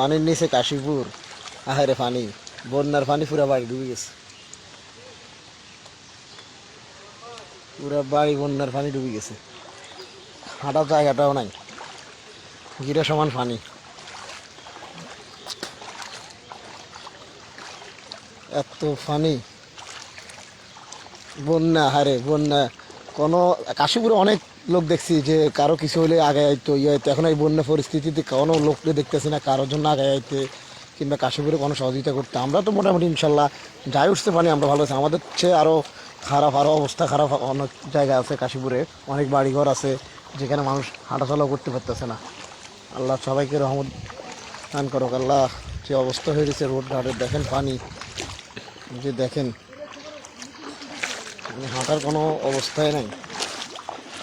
পানির নিচে কাশীপুর, আহারে পানি, বন্যার পানি পুরা বাড়ি ডুবে গেছে, পুরা বাড়ি বন্যার পানি ডুবে গেছে, হাঁটার জায়গাটাও নাই, গিরা সমান পানি, এত পানি, বন্যা, হারে বন্যা। কোনো কাশীপুরে অনেক লোক দেখছি যে কারো কিছু হলে আগে আইতো ইয়ে হইতো, এখন এই বন্যা পরিস্থিতিতে কোনো লোককে দেখতেছি না কারোর জন্য আগে আইতে কিংবা কাশীপুরে কোনো সহযোগিতা করতে। আমরা তো মোটামুটি ইনশাল্লাহ যাই উঠতে পারি, আমরা ভালো আছি। আমাদের চেয়ে আরও খারাপ, আরও অবস্থা খারাপ অনেক জায়গা আছে কাশীপুরে, অনেক বাড়িঘর আছে যেখানে মানুষ হাঁটাচলাও করতে পারতেছে না। আল্লাহ সবাইকে রহমত দান করুক। আল্লাহ যে অবস্থা হয়ে গেছে রোড ঘাটের, দেখেন পানি, যে দেখেন হাঁটার কোনো অবস্থাই নাই,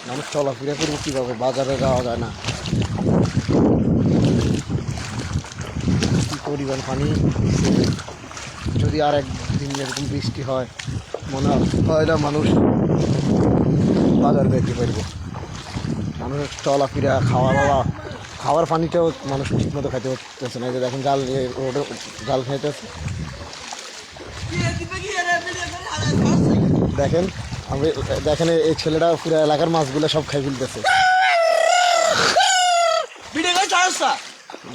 মানুষ চলাফেরা করবো কীভাবে, বাজারে যাওয়া যায় না, কী পরিমাণ পানি। যদি আর একদিন এরকম বৃষ্টি হয় মনে হয় না মানুষ বাজার যেতে পারব। মানুষের চলাফেরা, খাওয়ার পানিটাও মানুষ ঠিকমতো খাইতে পারতেছে না। এই যে দেখেন জাল নিয়ে রোডে জাল খাইতেছে, দেখেন আমি, দেখেন এই ছেলেটা পুরো এলাকার মাছগুলো সব খাই ফেলতেছে।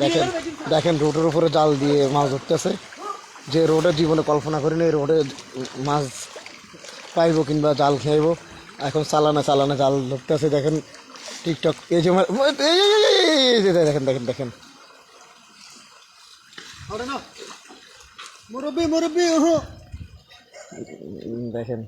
দেখেন দেখেন রোডের উপরে জাল দিয়ে মাছ ধরতেছে, যে রোডের জীবনে কল্পনা করিনি এই রোডে মাছ পাইব কিংবা জাল খাইব। এখন চালানা চালানা জাল ধরতেছে। দেখেন টিকটক, এই যে দেখেন দেখেন দেখেন দেখেন